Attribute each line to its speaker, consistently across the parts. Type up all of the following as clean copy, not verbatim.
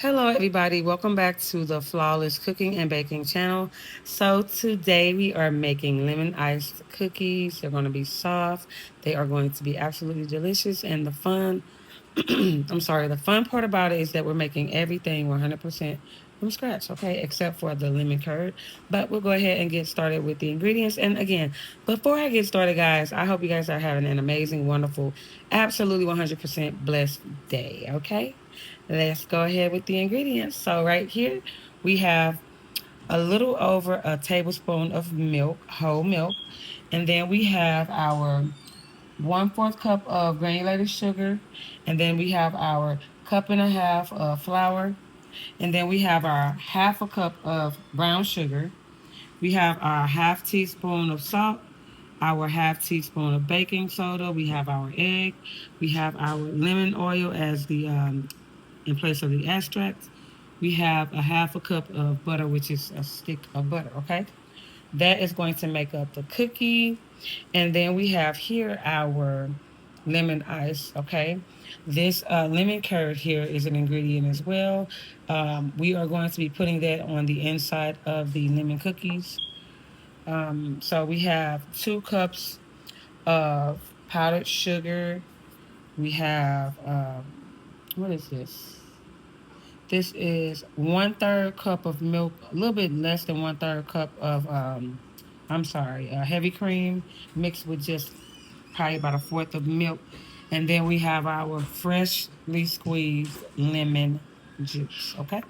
Speaker 1: Hello, everybody. Welcome back to the Flawless Cooking and Baking channel. So, today we are making lemon iced cookies. They're going to be soft, they are going to be absolutely delicious. And the fun, the fun part about it is that we're making everything 100% from scratch, okay, except for the lemon curd. But we'll go ahead and get started with the ingredients. And again, before I get started, guys, I hope you guys are having an amazing, wonderful, absolutely 100% blessed day, okay? Let's go ahead with the ingredients. So right here we have a little over a tablespoon of milk, whole milk, and then we have our 1/4 cup of granulated sugar, and then we have our cup and a half of flour, and then we have our half a cup of brown sugar. We have our half teaspoon of salt, our half teaspoon of baking soda. We have our egg. We have our lemon oil as the in place of the extract. We have a half a cup of butter, which is a stick of butter, okay? That is going to make up the cookie. And then we have here our lemon ice, okay? This lemon curd here is an ingredient as well. We are going to be putting that on the inside of the lemon cookies. So we have 2 cups of powdered sugar. We have, what is this? This is 1/3 cup of milk, a little bit less than 1/3 cup of, heavy cream mixed with just probably about 1/4 of milk. And then we have our freshly squeezed lemon juice, okay?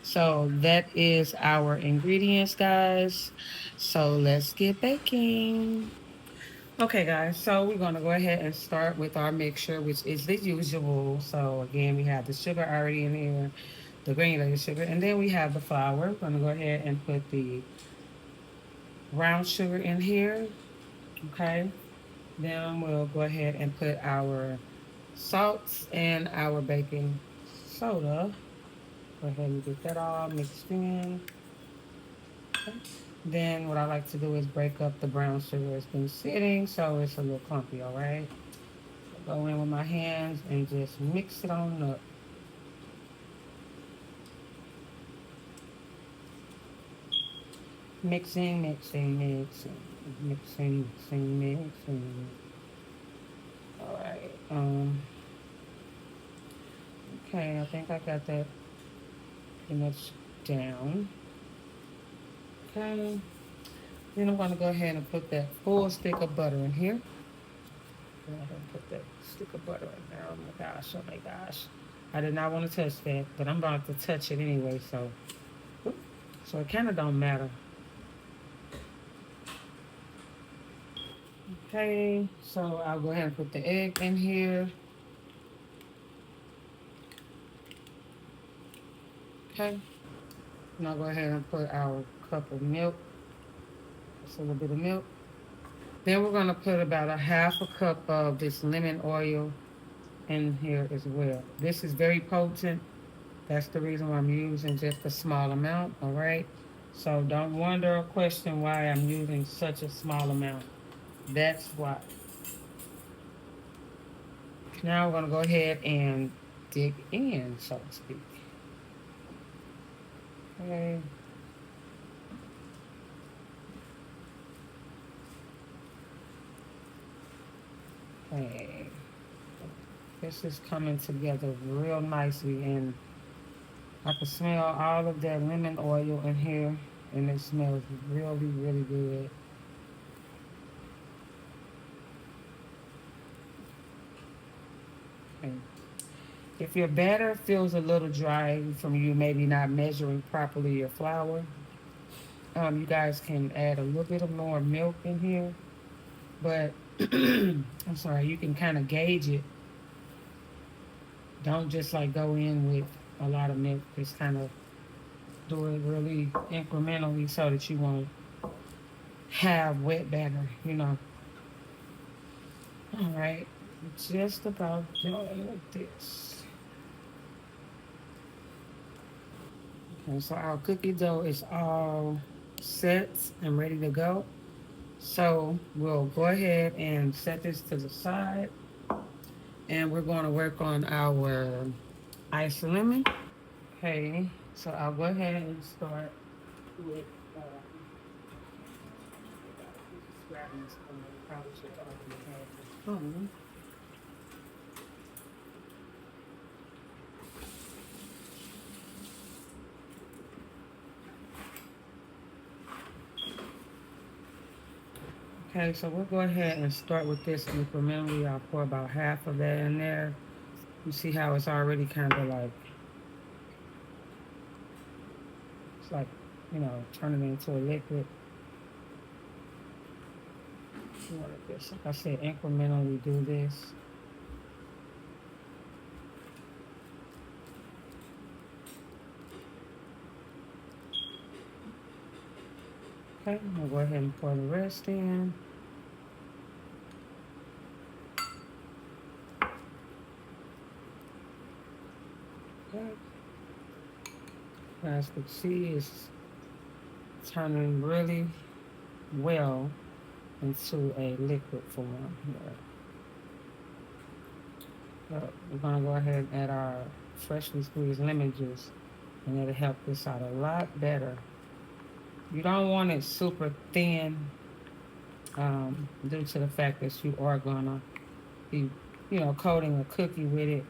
Speaker 1: So that is our ingredients, guys. So let's get baking. Okay, guys, so we're going to go ahead and start with our mixture, which is the usual. So, again, we have the sugar already in here, the granulated sugar, and then we have the flour. We're going to go ahead and put the brown sugar in here, okay? Then we'll go ahead and put our salts and our baking soda. Go ahead and get that all mixed in. Okay. Then what I like to do is break up the brown sugar. It's been sitting, so it's a little clumpy, all right? Go in with my hands and just mix it on up. Mixing, mixing, mixing, mixing, mixing, mixing. All right. Okay, I think I got that pretty much down. Okay. Then I'm gonna go ahead and put that full stick of butter in here. Go ahead and put that stick of butter in there. Oh my gosh, oh my gosh. I did not want to touch that, but I'm about to touch it anyway, so it kind of don't matter. Okay, so I'll go ahead and put the egg in here. Okay, and I'll go ahead and put our cup of milk. Just a little bit of milk. Then we're gonna put about a half a cup of this lemon oil in here as well. This is very potent. That's the reason why I'm using just a small amount, all right? So don't wonder or question why I'm using such a small amount. That's why. Now we're gonna go ahead and dig in, so to speak. Okay. Okay. This is coming together real nicely, and I can smell all of that lemon oil in here, and it smells really, really good. Okay. If your batter feels a little dry from you maybe not measuring properly your flour, you guys can add a little bit of more milk in here, but you can kind of gauge it. Don't just like go in with a lot of milk. Just kind of do it really incrementally so that you won't have wet batter, you know. All right, just about done with this. Okay, so our cookie dough is all set and ready to go. So we'll go ahead and set this to the side, and we're going to work on our iced lemon. Okay, so I'll go ahead and start with just grabbing this spoon. Probably should already have the spoon. Okay, so we'll go ahead and start with this incrementally. I'll pour about half of that in there. You see how it's already kind of like, it's like, turning into a liquid. You want to just, like I said, incrementally do this. Okay, we'll go ahead and pour the rest in. Okay. As you can see, it's turning really well into a liquid form here. So we're gonna go ahead and add our freshly squeezed lemon juice, and it'll help this out a lot better. You don't want it super thin, due to the fact that you are gonna be, coating a cookie with it,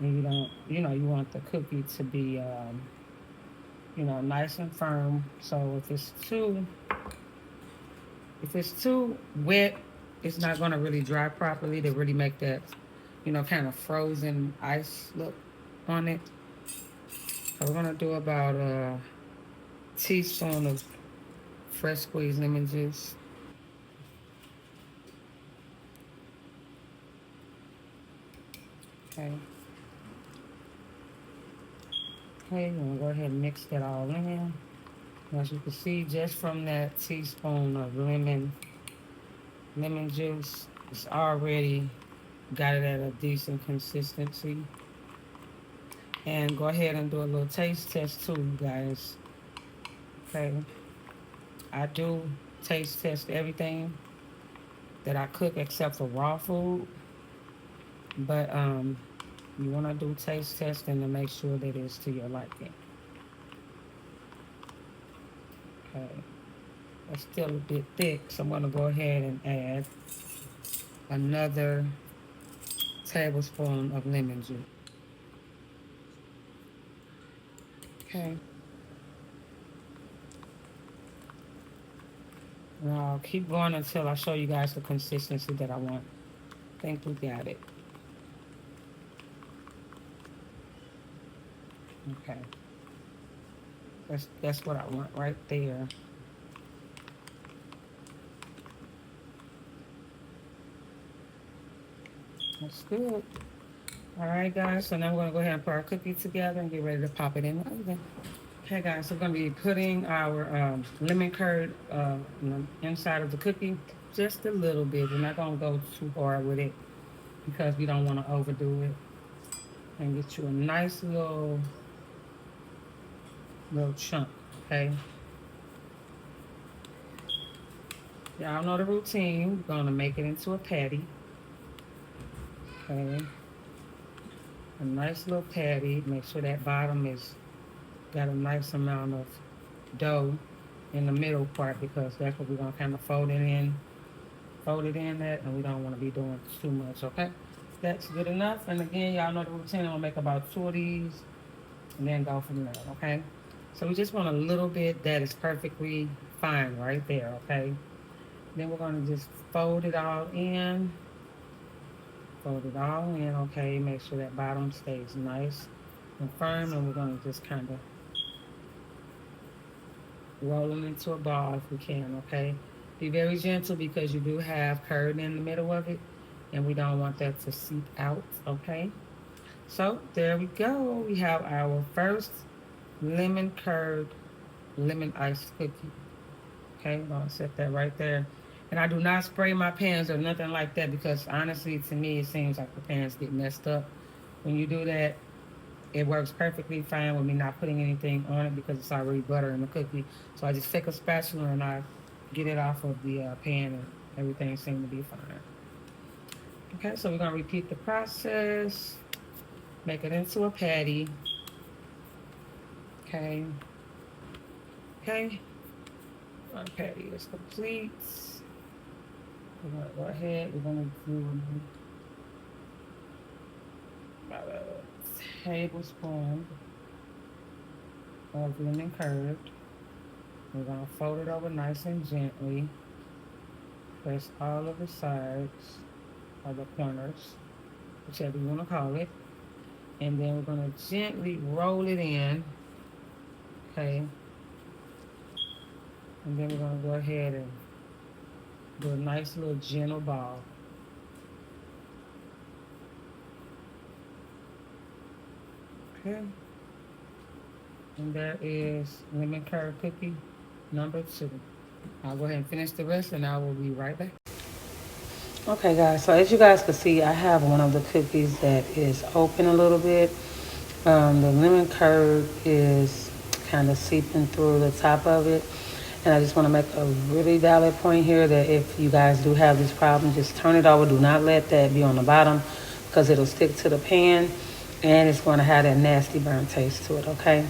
Speaker 1: and you don't, you want the cookie to be, nice and firm. So if it's too wet, it's not gonna really dry properly to really make that, kind of frozen ice look on it. So we're gonna do about a teaspoon of fresh squeezed lemon juice. Okay. Okay, I'm gonna go ahead and mix that all in. As you can see, just from that teaspoon of lemon juice, it's already got it at a decent consistency. And go ahead and do a little taste test too, you guys. Okay. I do taste test everything that I cook except for raw food. But you want to do taste testing to make sure that it's to your liking. Okay. It's still a bit thick, so I'm going to go ahead and add another tablespoon of lemon juice. Okay. And I'll keep going until I show you guys the consistency that I want. I think we got it. Okay. That's what I want right there. That's good. All right, guys. So now we're gonna go ahead and put our cookie together and get ready to pop it in the oven. Okay, guys. So we're gonna be putting our lemon curd inside of the cookie, just a little bit. We're not gonna go too hard with it because we don't want to overdo it. And get you a nice little chunk. Okay. Y'all know the routine. We're gonna make it into a patty. Okay. A nice little patty. Make sure that bottom is got a nice amount of dough in the middle part because that's what we're gonna kind of fold it in that, and we don't want to be doing too much. Okay, that's good enough. And again, y'all know the routine. I'm gonna make about 2 of these and then go from there. Okay, so we just want a little bit that is perfectly fine right there. Okay, then we're gonna just fold it all in. Okay, make sure that bottom stays nice and firm, and we're gonna just kind of roll them into a ball if we can. Okay, be very gentle because you do have curd in the middle of it, and we don't want that to seep out. Okay, so there we go. We have our first lemon curd lemon ice cookie. Okay, I'm gonna set that right there. And I do not spray my pans or nothing like that because honestly, to me, it seems like the pans get messed up. When you do that, it works perfectly fine with me not putting anything on it because it's already butter in the cookie. So I just take a spatula and I get it off of the pan, and everything seems to be fine. Okay, so we're gonna repeat the process. Make it into a patty. Okay. Okay. Our patty is complete. We're gonna go ahead. We're gonna do about a tablespoon of lemon curd. We're gonna fold it over nice and gently. Press all of the sides or the corners, whichever you wanna call it. And then we're gonna gently roll it in. Okay. And then we're gonna go ahead and do a nice little gentle ball. Okay. And there is lemon curd cookie number 2. I'll go ahead and finish the rest and I will be right back. Okay guys, so as you guys can see, I have one of the cookies that is open a little bit. The lemon curd is kind of seeping through the top of it. And I just want to make a really valid point here that if you guys do have this problem, just turn it over. Do not let that be on the bottom because it'll stick to the pan and it's going to have that nasty burnt taste to it, okay?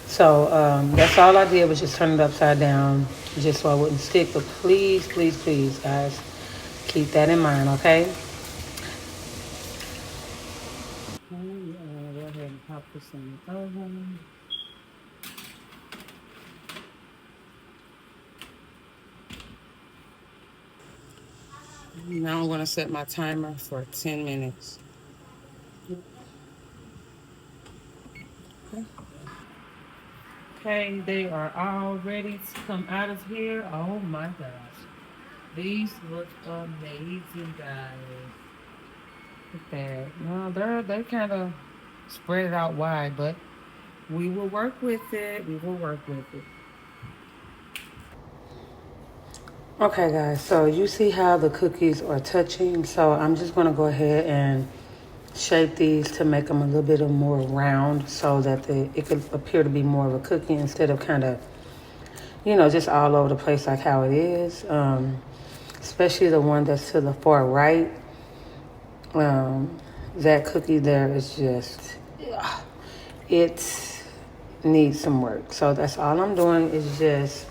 Speaker 1: So that's all I did was just turn it upside down just so I wouldn't stick. But please, please, please, guys, keep that in mind, okay? Okay, go ahead and pop this in the oven. Now I'm going to set my timer for 10 minutes. Okay. Okay, they are all ready to come out of here. Oh my gosh. These look amazing, guys. Look at that. No, they kind of spread it out wide, but we will work with it. We will work with it. Okay, guys, so you see how the cookies are touching. So I'm just going to go ahead and shape these to make them a little bit more round so that it could appear to be more of a cookie instead of kind of, just all over the place like how it is. Especially the one that's to the far right. That cookie there is just, it needs some work. So that's all I'm doing is just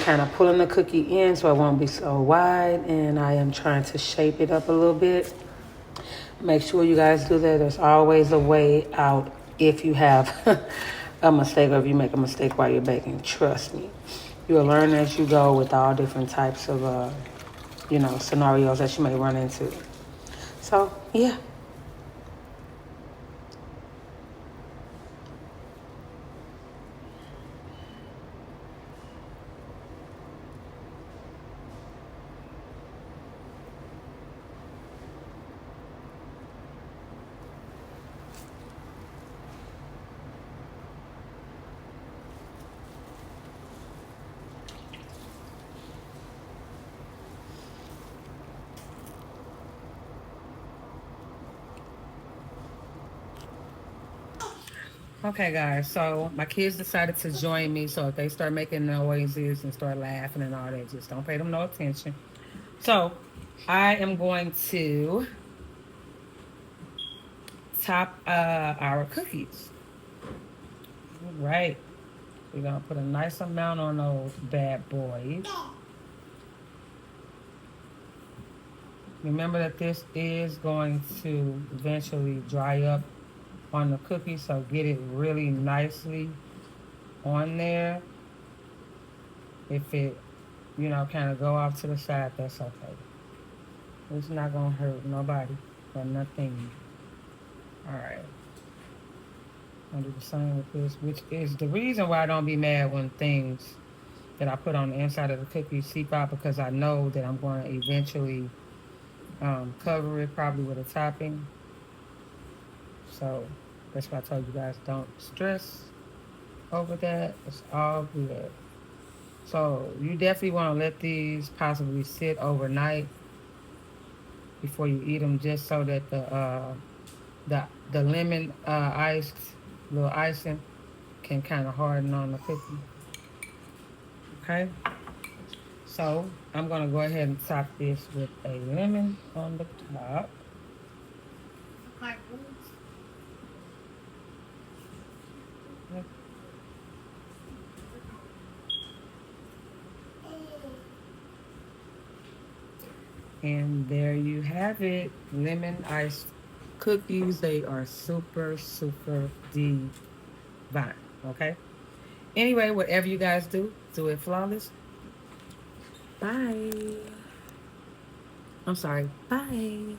Speaker 1: kind of pulling the cookie in so it won't be so wide, and I am trying to shape it up a little bit. Make sure you guys do that. There's always a way out if you have a mistake or if you make a mistake while you're baking. Trust me. You'll learn as you go with all different types of, scenarios that you may run into. So, yeah. Okay, guys, so my kids decided to join me. So if they start making noises and start laughing and all that, just don't pay them no attention. So I am going to top our cookies. All right. We're going to put a nice amount on those bad boys. Remember that this is going to eventually dry up on the cookie, so get it really nicely on there. If it, kind of go off to the side, that's okay. It's not going to hurt nobody or nothing. All right. I'll do the same with this, which is the reason why I don't be mad when things that I put on the inside of the cookie seep out, because I know that I'm going to eventually cover it probably with a topping. So that's why I told you guys don't stress over that. It's all good. So you definitely want to let these possibly sit overnight before you eat them, just so that the lemon iced little icing can kind of harden on the cookie. Okay. So I'm gonna go ahead and top this with a lemon on the top. And there you have it. Lemon iced cookies. They are super, super divine. Okay. Anyway, whatever you guys do it flawless. Bye. I'm sorry. Bye.